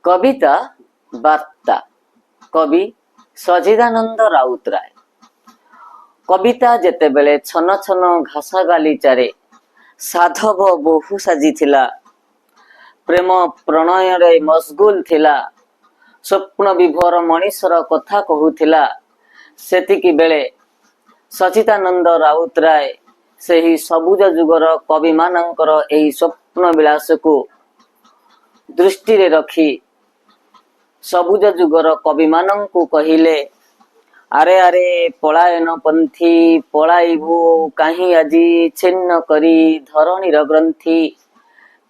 कविता वार्ता कवि सचिदानंद राउतराय। कविता जेतेबेले छन छन घास गालीचारे साधव बहु साजिथिला, प्रेम प्रणय रे मशगुल थिला, स्वप्न विभोर मनीषर कथा कहूथिला, सेतिकी बेले सचिदानंद राउतराय सेही सबुज जुगर कवि मानकर एही स्वप्न विलास को दृष्टि रे रखी सबुज जुगर कवि मानंकु कहिले, आरे आरे पलायन पंथी पलाइबु काहीं आजी छिन्न करी धरणीर ग्रंथि,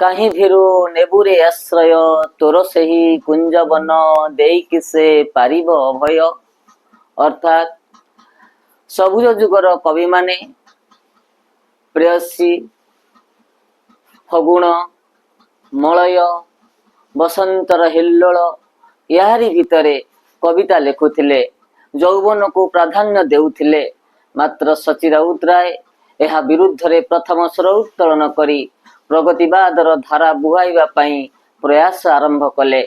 काहीं भिरु नेबुरे आश्रय तोर सेही कुंजवन देइकि से पारिब अभय। अर्थात सबुज जुगर कवि माने प्रेयसी, फगुण, मलय, बसंतर हिल्लोल यारी भितरे कविता लेखुथिले, यौवन को प्राधान्य देउथिले। मात्र सची राउतराय यह विरुद्ध रे प्रथम स्वर उत्तोलन करी प्रगतिवादर धारा बुहाइबा पई प्रयास आरंभ कले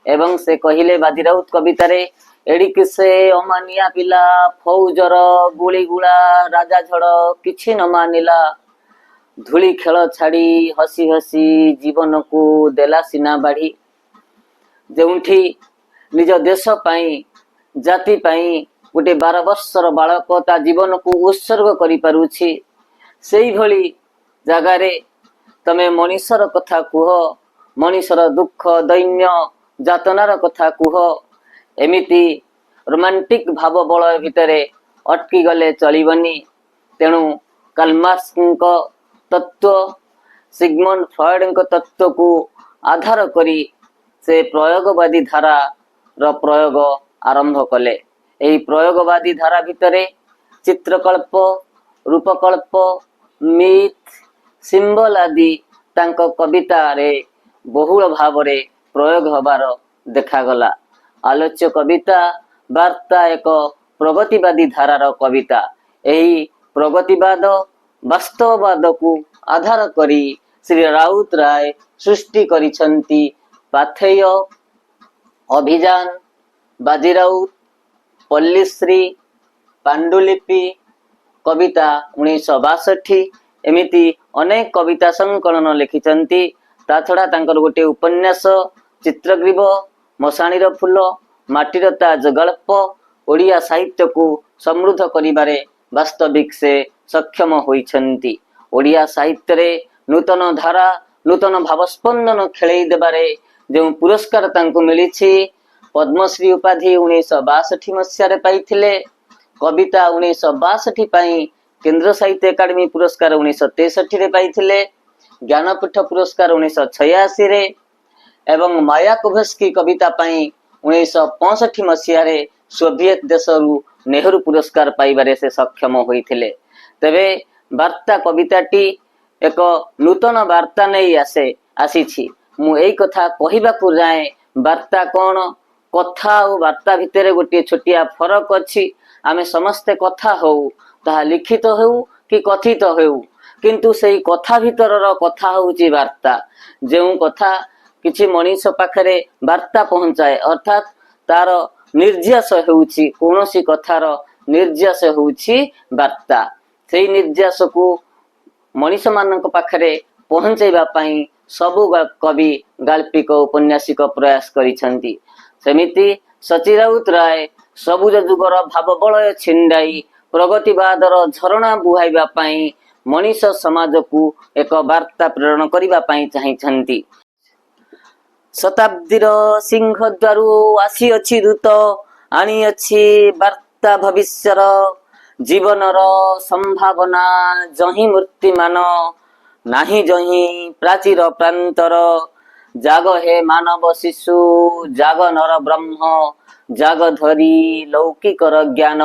एवं से कहिले बाजीराउत कवितारे, एडिक से अमानिया पिला फौजर गुली गुला राजा झड़ किछि न मानिला, धूली खेल छाड़ी हसी हसी जीवन को देला सीना बाढ़ी। जोंठी निज देश पाई जाति पाई गोटे 12 वर्षर बालक ता जीवन को उत्सर्ग करि पारुछि, सेई भली जगारे तमे मनीषर कथा कुह, मनीषर दुख दैन्य जातनार कथा कुह। एमिति रोमांटिक भाव बलय भितरे अटकी गले चलिबनी। तेणु कार्ल मार्क्स तत्व, सिगमंड फ्रॉयड तत्व को आधार करी से प्रयोगवादी धारा र प्रयोग आरंभ कले। एही प्रयोगवादी धारा भितरे चित्रकल्प, रूपकल्प, मिथ, सिंबल आदि तांको कविता रे बहुल भाव रे प्रयोग हबार देखागला। आलोच्य कविता वार्ता एक प्रगतिवादी धारार कविता। एही प्रगतिवाद वास्तववाद को आधार करी श्री राउतराय सृष्टि करिसंती पाथेय, अभियान, बाजीराउत, पल्लीश्री, पांडुलिपि, कविता 1962 एमिति अनेक कविता संकलन लिखिचंती। ता छड़ा तांकर गोटे उपन्यास चित्रग्रीव, मशाणीर फूल, माटीर ताज गल्प ओडिया साहित्य को समृद्ध करिबारे वास्तविक से सक्षम होइछंती। ओडिया साहित्य रे नूतन धारा, नूतन भावस्पंदन खेलई देबारे जो पुरस्कार तांको मिलिछि, पद्मश्री उपाधि 1962 मसीह पाइथिले, कविता 1962 पाई केंद्र साहित्य अकादमी पुरस्कार 1963 पाइथिले, ज्ञानपीठ पुरस्कार 1986 रे एवं मायाकोव्स्की कविता पाई 1965 मसीह सोवियत देशरू नेहरू पुरस्कार पाइबारे से सक्षम होइथिले। तबे वार्ता कविताटी एक नूतन वार्ता नहीं आसीछि। मु एई कथा कहिबाकु जाए वार्ता कौन, कथा और वार्ता भितर गोटे छोटिया फरक अच्छी। आमे समस्ते कथा हो ताहा लिखित हो कि कथित हो, किंतु सेई कथा भितरर कथा होउची वार्ता। जेउ कथा किछि मनीष पाखरे वार्ता पहुंचाए, अर्थात तार निर्यास होउची, कोनोसी कथार निर्यास होउची वार्ता। सेई निर्यास को मनीष मानक पाखरे पहुंचाइबा पई सबु कवि गाल्पिक उपन्यासिक प्रयास करिसंती। सेमिति सची राउतराय सबुज जुगर भाव बलय छिंडाई प्रगतिवादर झरणा बुहाइबा पई मनीष समाज को एक वार्ता प्रेरण करिबा पई चाहिछंती। शताब्दीर सिंहद्वारु आसी अछि दूत, आनी अछि वार्ता भविष्यर, जीवनर संभावना जही मूर्तिमान, नाही जही प्राचीर प्रांतर, जाग हे मानव शिशु, जाग नर ब्रह्म, जाग धरी लौकिकर ज्ञान,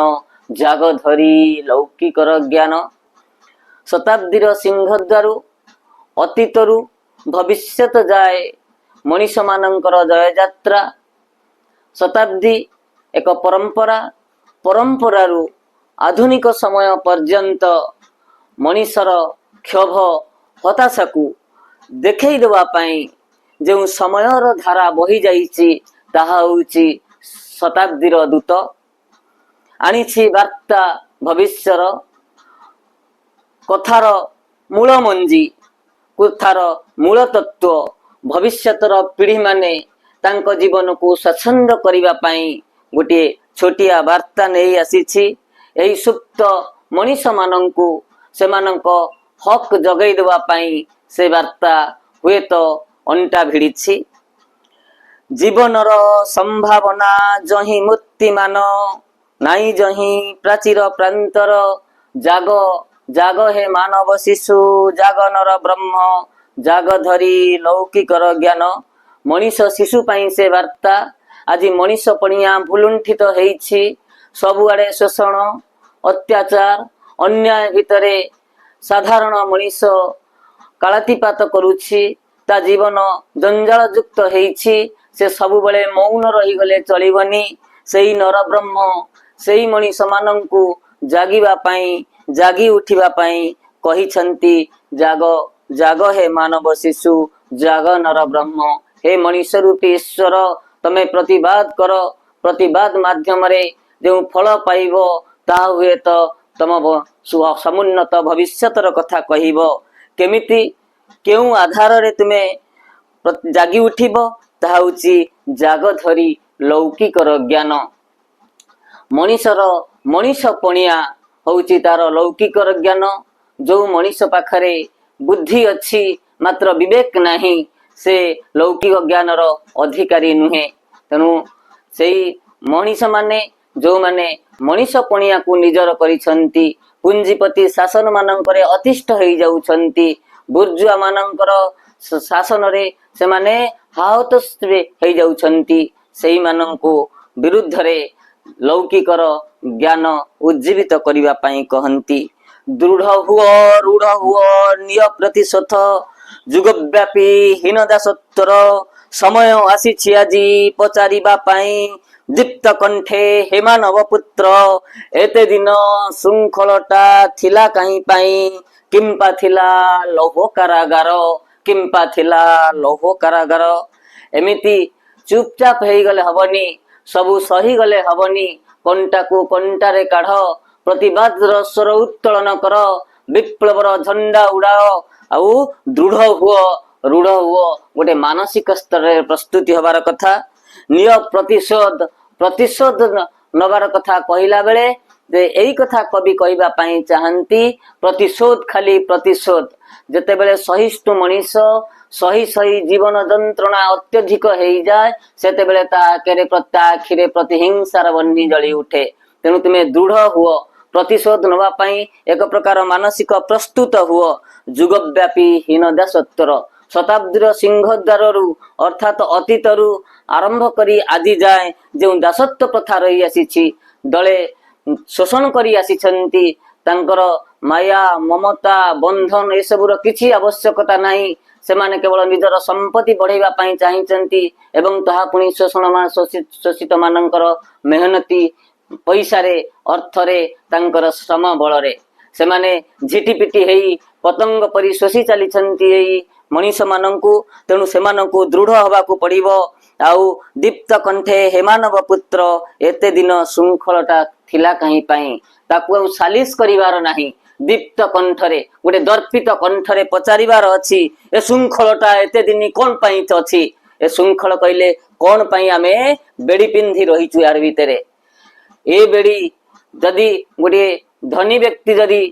जाग धरी लौकिकर ज्ञान। शताब्दीर सिंहद्वारु अतीतरु भविष्यत जाए मनीष मानकर जय यात्रा। शताब्दी एक परंपरा, परंपरारु आधुनिक समय पर्यंत मनीषर क्षोभ हताशा को देखई देवा पाई जो समयर धारा बही जाइछि ताहा होउछि शताब्दीर दूत आनिछि वार्ता भविष्यर कथार मूल मंजी कथार मूल तत्व भविष्यतर पीढ़ी माने तांको जीवन को स्वच्छंद करिबा पई गोटे छोटिया वार्ता नहीं आसीछि। एही सुप्त मनीष मानंकु सेमानंको हक जगै देबा पई से वार्ता हुए तो अंटा भिड़िछि। जीवनर संभावना जही मूर्तिमान नाई जही प्राचीर प्रांतर जाग जाग हे मानव शिशु जाग नर ब्रह्म जाग धरी लौकिकर ज्ञान मनीष शिशु पाई से वार्ता। आज मनीष पणिया भुलुंठित हेछि सबुआड़े शोषण अत्याचार अन्याय भितरे साधारण मनीष कालातिपात करुछि ता जीवन जंजाल युक्त हेछि से सबु बेले मौन रही गले चलिबनी। सेही नर ब्रह्म सेही मनीष मानंकु जागिबा पई जागी उठिबा पई कहिछंती जाग जाग हे मानव शिशु जाग नर ब्रह्म। हे मनीष रूपी ईश्वर तमे प्रतिवाद कर प्रतिवाद माध्यम रे जो फल पाइब ताहा हुए तो तम समुन्नत भविष्यतर कथा कहिब केमिति केउ आधार रे तुमे जागी उठिब ताहा होछि जाग धरी लौकिकर ज्ञान। मनीषर मनीष पणिया होउछि तार लौकिकर ज्ञान। जो मनीष पाखरे बुद्धि अच्छी मात्र विवेक नहीं से लौकिक ज्ञानर अधिकारी नुहे। तेणु सेई मनीष माने जो माने मनीष पणिया को निजर करिसंती पुंजीपति शासन मानंकरे अतिष्ठ होई जाउछंती बुर्जुआ मानंकर शासन रे से माने हाहत होई जाउछंती सेई मानंको विरुद्ध रे लौकिकर ज्ञान उज्जीवित करिवा पई कहंती। दृढ़ हुओ निय प्रतिशोध जुगव्यापी हीन दासत्वर समय आसीछि आजी पचारिबा पई दीप्त कंठे हे मानव पुत्र एते दिन शृंखलटा थिला कहीं पई किंपा थिला लौह कारागार किंपा थिला लौह कारागार। एमिति चुपचाप हेई गले हबनी सबु सही गले हबनी कंटा को कंटारे काढ़ प्रतिवाद स्वर उत्तोलन कर विप्लवर झंडा उड़ाओ आउ दृढ़ हुओ रूढ़ हुओ गोटे मानसिक स्तर रे प्रस्तुति हबार कथा। निय प्रतिशोध प्रतिशोध नबार कथा कहिला बेले जे एई कथा कवि कहिबा पई चाहंती प्रतिशोध खाली प्रतिशोध जेते बेले सहिष्णु मनीष सही सही जीवन जंत्रणा अत्यधिक हेई जाए सेते बेले ता केरे प्रत्याखिरे प्रतिहिंसार बन्नी जली उठे। तेणु तुमे दृढ़ हुओ प्रतिशोध नवा पई एक प्रकार मानसिक प्रस्तुत हुओ। जुगव्यापी हीन दासत्वर शताब्दीर सिंहद्वारु अर्थात अतीतरु आरंभ करी आदि जाए जो दासत्व प्रथा रही आसीछि दले शोषण करी आसीछंती तांकर माया ममता बंधन ए सबुर किछि आवश्यकता नाही सेमाने केवल निजर संपत्ति बढ़ाइबा पई चाहिचंती एवं ताहा पुनी शोषित मानकर मेहनती पैसा रे अर्थ रे तांकर श्रम बल रे सेमाने झिटिपिटी हेई पतंग परि शोषि चलीछंती एई मनीष मानंकु। तेणु सेमानंकु दृढ़ हबाकू पड़िबो। आउ दीप्त कंठे हे मानव पुत्र एते दिन शृंखलटा थिला कहीं पई ताकू सालिस करिवार नाही दीप्त कंठरे गोटे दर्पित कंठरे पचारिवार अछि ए शृंखलटा एते दिन कोन पई अछि ए शृंखल कइले कोन पई आमे बेड़ी पिंधी रहिचु यार भितरे ए बेड़ी जदि गोटे धनी व्यक्ति जदि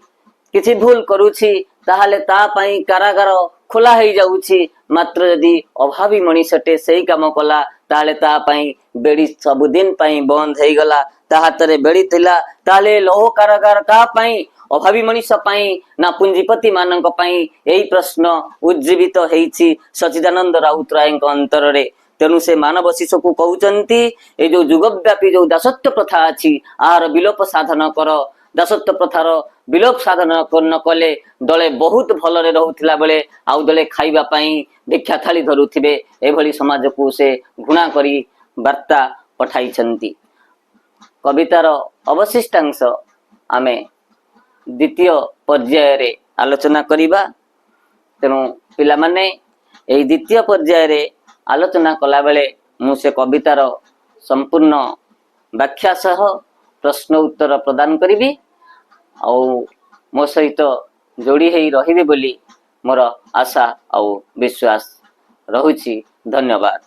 किछि भूल करूछि ताहाले ता पई कारागार खोला हेई जाउछि मात्र यदि अभावी मनीषटे सेही काम कला ताहाले ता पई बेड़ी सबुदिन पई बंद हेई गला ता हातरे बेड़ी थिला ताले लौह कारागार का पई अभावी मनीष पई ना पुंजीपति मानक पई एही प्रश्न उज्जीवित हेइछि सचिदानंद राउतरायଙ୍କ अंतରରେ। तेणु से मानव शिशु को कहउचंती ए जो जुगव्यापी जो दासत्व प्रथा अछि आर विलोप साधन कर दासत्व प्रथार विलोप साधन न कले दले बहुत भलरे रहुथिला बेले आउ दले खाइबा पई भिक्षा थाली धरुथिबे एभली समाज को से घृणा करी वार्ता पठाइछंती। कवितार अवशिष्टांश आमे द्वितीय पर्याय रे आलोचना करिबा। तेणु पिला माने एही द्वितीय पर्याय रे आलोचना कला बेले मु से कवितार संपूर्ण व्याख्या सह प्रश्न उत्तर प्रदान करी मो सहित जोड़ी ही रही बोली मोर आशा और विश्वास रहुछि। धन्यवाद।